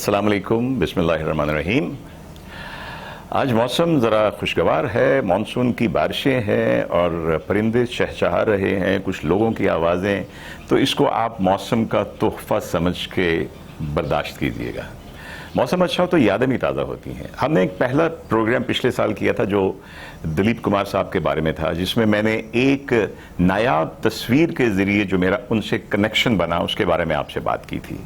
अस्सलाम वालेकुम, बिस्मिल्लाहिर्रहमानिर्रहीम। आज मौसम ज़रा खुशगवार है, मानसून की बारिशें हैं और परिंदे चहचहा रहे हैं, कुछ लोगों की आवाज़ें, तो इसको आप मौसम का तोहफ़ा समझ के बर्दाश्त कीजिएगा। मौसम अच्छा हो तो यादें भी ताज़ा होती हैं। हमने एक पहला प्रोग्राम पिछले साल किया था जो दिलीप कुमार साहब के बारे में था, जिसमें मैंने एक नायाब तस्वीर के ज़रिए जो मेरा उनसे कनेक्शन बना उसके बारे में आपसे बात की थी।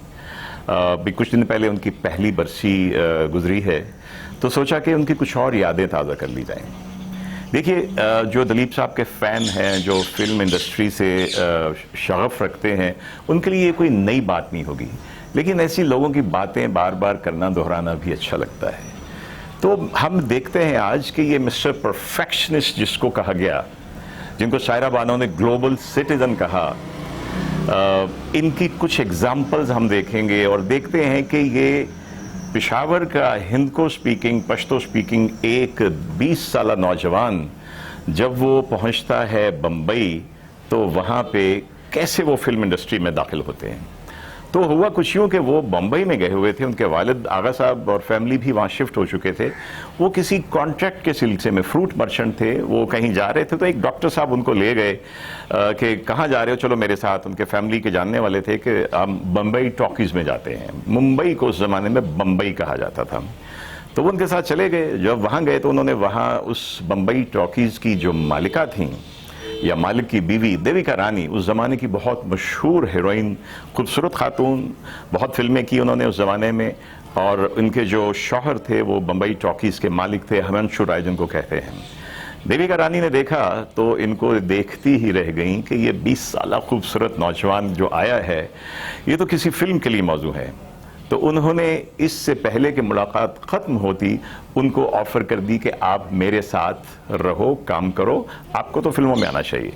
भी कुछ दिन पहले उनकी पहली बरसी गुजरी है, तो सोचा कि उनकी कुछ और यादें ताज़ा कर ली जाएं। देखिए, जो दिलीप साहब के फ़ैन हैं, जो फिल्म इंडस्ट्री से शगफ़ रखते हैं, उनके लिए ये कोई नई बात नहीं होगी, लेकिन ऐसी लोगों की बातें बार बार करना, दोहराना भी अच्छा लगता है। तो हम देखते हैं आज कि ये मिस्टर परफेक्शनिस्ट जिसको कहा गया, जिनको शायरा बानो ने ग्लोबल सिटीज़न कहा, इनकी कुछ एग्जाम्पल्स हम देखेंगे और देखते हैं कि ये पेशावर का हिंदको स्पीकिंग, पश्तो स्पीकिंग एक 20 साला नौजवान जब वो पहुंचता है बम्बई, तो वहाँ पे कैसे वो फिल्म इंडस्ट्री में दाखिल होते हैं। तो हुआ कुछ यूँ कि वो बम्बई में गए हुए थे, उनके वालिद आगा साहब और फैमिली भी वहाँ शिफ्ट हो चुके थे। वो किसी कॉन्ट्रैक्ट के सिलसिले में फ्रूट मर्चेंट थे, वो कहीं जा रहे थे, तो एक डॉक्टर साहब उनको ले गए कि कहाँ जा रहे हो, चलो मेरे साथ। उनके फैमिली के जानने वाले थे कि हम बम्बई टॉकीज़ में जाते हैं। मुंबई को उस ज़माने में बम्बई कहा जाता था। तो वो उनके साथ चले गए। जब वहाँ गए तो उन्होंने वहाँ उस बम्बई टॉकीज़ की जो मालिका थीं या मालिक की बीवी देविका रानी, उस ज़माने की बहुत मशहूर हीरोइन, खूबसूरत खातून, बहुत फिल्में की उन्होंने उस ज़माने में, और उनके जो शौहर थे वो बम्बई टॉकीज़ के मालिक थे, हिमांशु राय जिनको कहते हैं। देविका रानी ने देखा तो इनको देखती ही रह गई कि ये 20 साला खूबसूरत नौजवान जो आया है, ये तो किसी फिल्म के लिए मौजू है। तो उन्होंने इससे पहले कि मुलाकात ख़त्म होती उनको ऑफ़र कर दी कि आप मेरे साथ रहो, काम करो, आपको तो फिल्मों में आना चाहिए।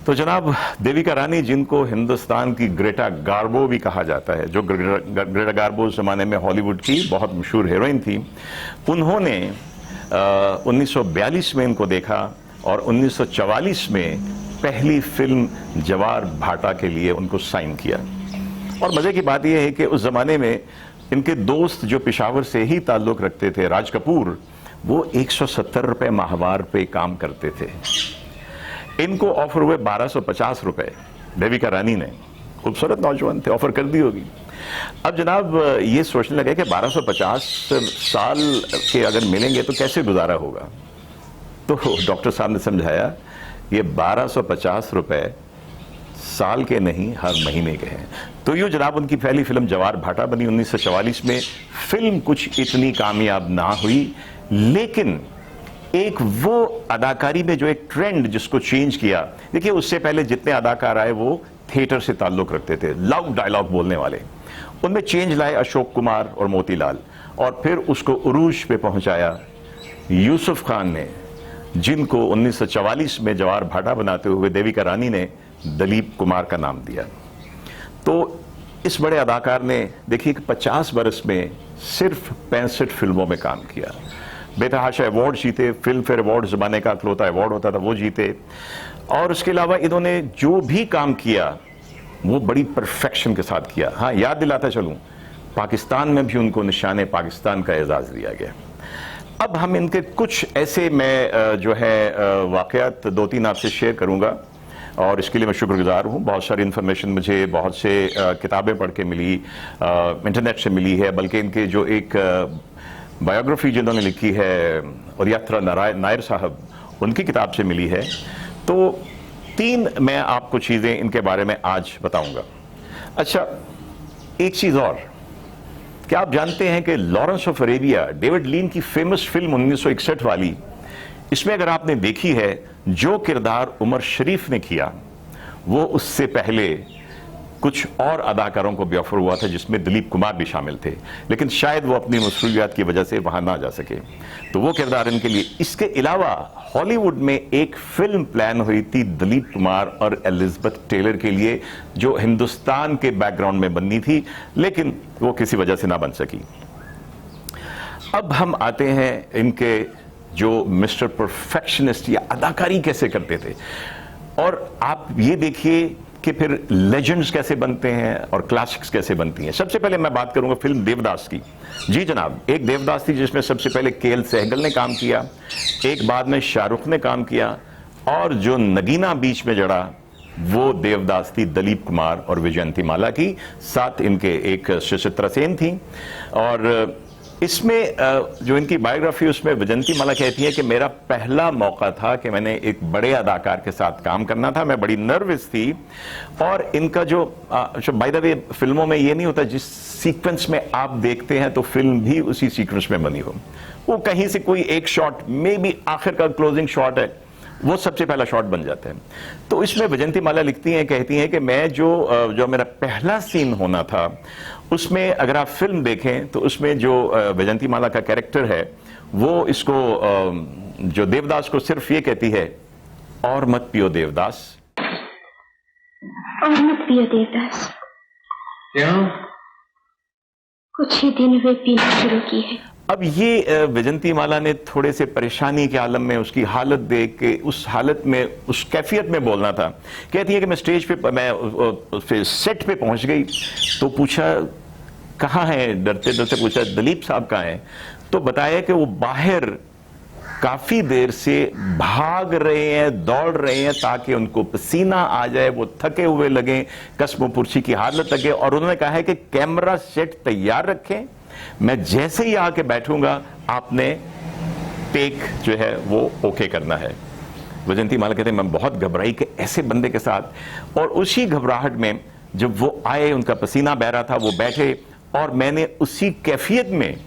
तो जनाब देविका रानी, जिनको हिंदुस्तान की ग्रेटा गार्बो भी कहा जाता है, जो ग्रेटा गार्बो उस ज़माने में हॉलीवुड की बहुत मशहूर हीरोइन थी, उन्होंने 1942 में इनको देखा और 1944 में पहली फिल्म जवार भाटा के लिए उनको साइन किया। और मज़े की बात यह है कि उस ज़माने में इनके दोस्त जो पेशावर से ही ताल्लुक़ रखते थे, राज कपूर, वो 170 रुपये माहवार पे काम करते थे। इनको ऑफ़र हुए 1250 रुपये। देविका रानी ने, खूबसूरत नौजवान थे, ऑफ़र कर दी होगी। अब जनाब ये सोचने लगे कि 1250 साल के अगर मिलेंगे तो कैसे गुजारा होगा। तो डॉक्टर साहब ने समझाया, ये 1250 रुपये साल के नहीं, हर महीने के हैं। तो यूँ जनाब उनकी पहली फिल्म जवार भाटा बनी 1944 में। फिल्म कुछ इतनी कामयाब ना हुई, लेकिन एक वो अदाकारी में जो एक ट्रेंड जिसको चेंज किया, देखिए उससे पहले जितने अदाकार आए वो थिएटर से ताल्लुक़ रखते थे, लाउड डायलॉग बोलने वाले। उनमें चेंज लाए अशोक कुमार और मोतीलाल, और फिर उसको उरूज पे पहुंचाया यूसुफ खान ने, जिनको 1944 में जवार भाटा बनाते हुए देविका रानी ने दिलीप कुमार का नाम दिया। तो इस बड़े अदाकार ने देखिए कि 50 बरस में सिर्फ 65 फिल्मों में काम किया, बेतहाशा अवार्ड जीते, फिल्म फेयर अवार्ड ज़माने का अकलौता अवार्ड होता था वो जीते, और उसके अलावा इन्होंने जो भी काम किया वो बड़ी परफेक्शन के साथ किया। हाँ, याद दिलाता चलूँ, पाकिस्तान में भी उनको निशाने पाकिस्तान का एजाज़ दिया गया। अब हम इनके कुछ ऐसे मैं जो है वाक़यात 2-3 आपसे शेयर करूँगा, और इसके लिए मैं शुक्रगुजार हूँ। बहुत सारी इन्फॉर्मेशन मुझे बहुत से किताबें पढ़ के मिली, इंटरनेट से मिली है, बल्कि इनके जो एक बायोग्राफी जिन्होंने लिखी है और यात्रा नायर साहब, उनकी किताब से मिली है। तो 3 मैं आपको चीज़ें इनके बारे में आज बताऊंगा। अच्छा, एक चीज़ और, क्या आप जानते हैं कि लॉरेंस ऑफ अरेबिया, डेविड लीन की फेमस फिल्म 1961 वाली, इसमें अगर आपने देखी है, जो किरदार उमर शरीफ ने किया वो उससे पहले कुछ और अदाकारों को भी ऑफर हुआ था, जिसमें दिलीप कुमार भी शामिल थे, लेकिन शायद वो अपनी मसरूलियात की वजह से वहां ना जा सके, तो वो किरदार इनके लिए। इसके अलावा हॉलीवुड में एक फिल्म प्लान हुई थी दिलीप कुमार और एलिजाबेथ टेलर के लिए, जो हिंदुस्तान के बैकग्राउंड में बननी थी, लेकिन वो किसी वजह से ना बन सकी। अब हम आते हैं इनके जो मिस्टर परफेक्शनिस्ट या अदाकारी कैसे करते थे। और आप ये देखिए कि फिर लेजेंड्स कैसे बनते हैं और क्लासिक्स कैसे बनती हैं। सबसे पहले मैं बात करूंगा फिल्म देवदास की। जी जनाब, एक देवदास थी जिसमें सबसे पहले के.एल. सहगल ने काम किया, एक बाद में शाहरुख ने काम किया, और जो नगीना बीच में जड़ा वो देवदास थी दिलीप कुमार और विजयंतीमाला की, साथ इनके एक सुचित्रा सेन थी। और इसमें जो इनकी बायोग्राफी, उसमें विजयंतीमाला कहती है कि मेरा पहला मौका था कि मैंने एक बड़े अदाकार के साथ काम करना था, मैं बड़ी नर्वस थी। और इनका जो बाय द वे फिल्मों में ये नहीं होता जिस सीक्वेंस में आप देखते हैं तो फिल्म भी उसी सीक्वेंस में बनी हो, वो कहीं से कोई एक शॉट में भी आखिर का क्लोजिंग शॉट है वो सबसे पहला शॉट बन जाता है। तो इसमें विजयंतीमाला लिखती हैं, कहती हैं कि मैं जो मेरा पहला सीन होना था उसमें अगर आप फिल्म देखें तो उसमें जो विजयंतीमाला का कैरेक्टर है वो इसको जो देवदास को सिर्फ ये कहती है, और मत पियो देवदास, और मत पियो देवदास। क्यों? कुछ ही दिन हुए पीना शुरू की है। अब ये विजयंतीमाला ने थोड़े से परेशानी के आलम में उसकी हालत देख के उस हालत में उस कैफियत में बोलना था। कहती है कि मैं स्टेज पे, मैं सेट पे पहुंच गई तो पूछा कहाँ है, डरते डरते पूछा दिलीप साहब कहाँ हैं, तो बताया कि वो बाहर काफी देर से भाग रहे हैं, दौड़ रहे हैं ताकि उनको पसीना आ जाए, वो थके हुए लगे, कसम पुरसी की हालत लगे। और उन्होंने कहा है कि कैमरा सेट तैयार रखें, मैं जैसे ही आके बैठूंगा आपने टेक जो है वो ओके करना है। विजयंतीमाला कहते हैं मैं बहुत घबराई कि ऐसे बंदे के साथ, और उसी घबराहट में जब वो आए, उनका पसीना बह रहा था, वो बैठे और मैंने उसी कैफियत में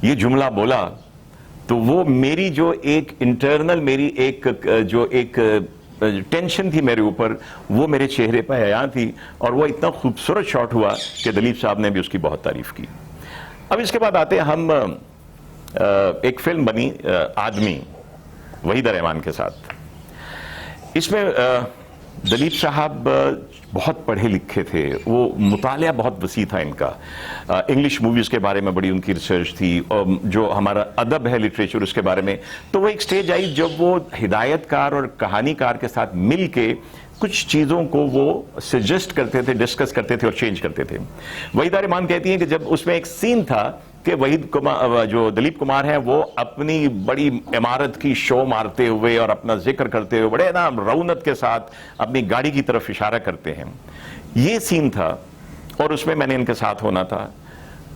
ये जुमला बोला तो वो मेरी जो एक इंटरनल मेरी एक जो एक टेंशन थी मेरे ऊपर वो मेरे चेहरे पर आया थी, और वो इतना खूबसूरत शॉट हुआ कि दिलीप साहब ने भी उसकी बहुत तारीफ की। अब इसके बाद आते हैं हम एक फिल्म बनी आदमी वहीदा रहमान के साथ। इसमें दिलीप साहब बहुत पढ़े लिखे थे, वो मुतालिया बहुत वसी था इनका, इंग्लिश मूवीज़ के बारे में बड़ी उनकी रिसर्च थी, और जो हमारा अदब है लिटरेचर उसके बारे में। तो वो एक स्टेज आई जब वो हिदायतकार और कहानीकार के साथ मिल के कुछ चीज़ों को वो सजेस्ट करते थे, डिस्कस करते थे और चेंज करते थे। वहीदा रहमान कहती हैं कि जब उसमें एक सीन था कि वहीद कुमार, जो दिलीप कुमार हैं, वो अपनी बड़ी इमारत की शो मारते हुए और अपना जिक्र करते हुए बड़े ना रौनक के साथ अपनी गाड़ी की तरफ इशारा करते हैं, ये सीन था और उसमें मैंने इनके साथ होना था।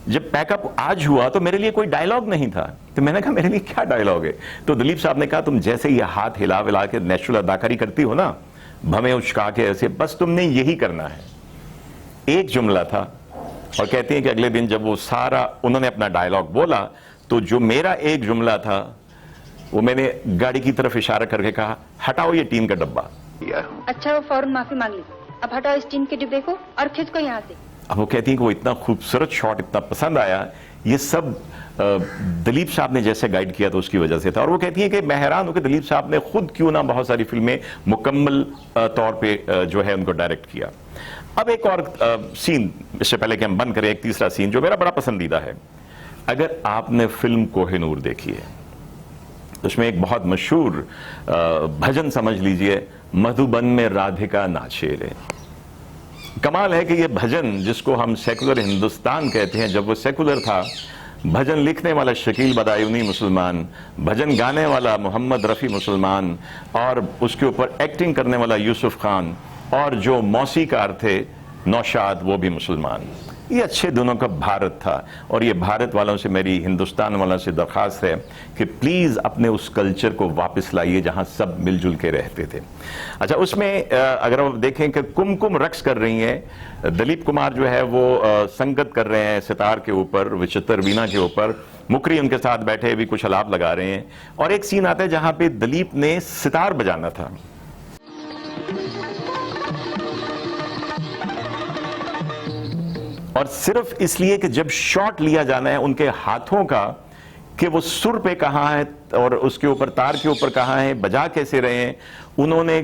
जब पैकअप आज हुआ तो मेरे लिए कोई डायलॉग नहीं था, तो मैंने कहा मेरे लिए क्या डायलॉग है, तो दिलीप साहब ने कहा तुम जैसे ये हाथ हिला विला के नेचुरल अदाकारी करती हो ना, भमें उचका के ऐसे, बस तुमने यही करना है। एक जुमला था, और कहती हैं कि अगले दिन जब वो सारा उन्होंने अपना डायलॉग बोला तो जो मेरा एक जुमला था वो मैंने गाड़ी की तरफ इशारा करके कहा हटाओ ये टीन का डब्बा। अच्छा वो फौरन माफी मांग ली, अब हटाओ इस टीन के डिब्बे को और खींच को यहाँ से। अब वो कहती हैं कि वो इतना खूबसूरत शॉट इतना पसंद आया, ये सब दिलीप साहब ने जैसे गाइड किया था उसकी वजह से था। और वो कहती है कि मैं हैरान हूं कि दिलीप साहब ने खुद क्यों ना बहुत सारी फिल्में मुकम्मल तौर पे जो है उनको डायरेक्ट किया। अब एक और सीन, इससे पहले कि हम बंद करें, एक तीसरा सीन जो मेरा बड़ा पसंदीदा है। अगर आपने फिल्म कोहिनूर देखी है, उसमें एक बहुत मशहूर भजन समझ लीजिए, मधुबन में राधिका नाचे रे। कमाल है कि ये भजन जिसको हम सेकुलर हिंदुस्तान कहते हैं, जब वो सेकुलर था, भजन लिखने वाला शकील बदायूनी मुसलमान, भजन गाने वाला मोहम्मद रफ़ी मुसलमान, और उसके ऊपर एक्टिंग करने वाला यूसुफ खान, और जो मौसीकार थे नौशाद, वो भी मुसलमान। ये अच्छे दिनों का भारत था, और ये भारत वालों से, मेरी हिंदुस्तान वालों से दरख्वास्त है कि प्लीज़ अपने उस कल्चर को वापस लाइए जहां सब मिलजुल के रहते थे। अच्छा, उसमें अगर आप देखें कि कुमकुम रक्स कर रही हैं, दिलीप कुमार जो है वो संगत कर रहे हैं सितार के ऊपर, विचित्र वीणा के ऊपर, मुकरी उनके साथ बैठे भी कुछ आलाप लगा रहे हैं, और एक सीन आता है जहां पे दिलीप ने सितार बजाना था। और सिर्फ इसलिए कि जब शॉट लिया जाना है उनके हाथों का कि वो सुर पे कहाँ है और उसके ऊपर तार के ऊपर कहाँ है, बजा कैसे रहे हैं, उन्होंने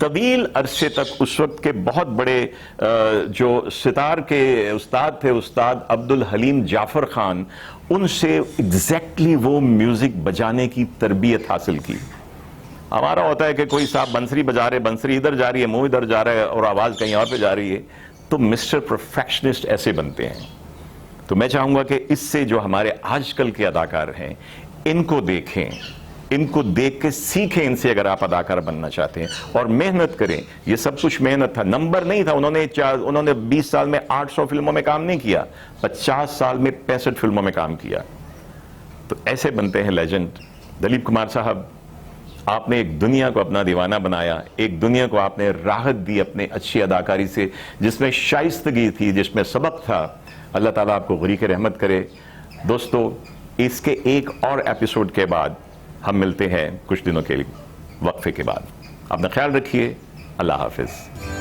तवील अरसे तक उस वक्त के बहुत बड़े जो सितार के उस्ताद थे, उस्ताद अब्दुल हलीम जाफर खान, उनसे एग्जैक्टली वो म्यूजिक बजाने की तरबियत हासिल की। हमारा होता है कि कोई साहब बंसरी बजा रहे, बंसरी इधर जा रही है, मुंह इधर जा रहा है और आवाज कहीं और पे जा रही है। तो मिस्टर परफेक्शनिस्ट ऐसे बनते हैं। तो मैं चाहूंगा कि इससे जो हमारे आजकल के अदाकार हैं इनको देखें, इनको देख के सीखें इनसे, अगर आप अदाकार बनना चाहते हैं, और मेहनत करें। ये सब कुछ मेहनत था, नंबर नहीं था। उन्होंने 20 साल में 800 फिल्मों में काम नहीं किया, 50 साल में 65 फिल्मों में काम किया। तो ऐसे बनते हैं लेजेंड। दिलीप कुमार साहब, आपने एक दुनिया को अपना दीवाना बनाया, एक दुनिया को आपने राहत दी अपने अच्छी अदाकारी से, जिसमें शाइस्तगी थी, जिसमें सबक था। अल्लाह ताला आपको गरीक रहमत करे। दोस्तों, इसके एक और एपिसोड के बाद हम मिलते हैं कुछ दिनों के लिए, वक्फे के बाद। अपना ख्याल रखिए। अल्लाह हाफिज।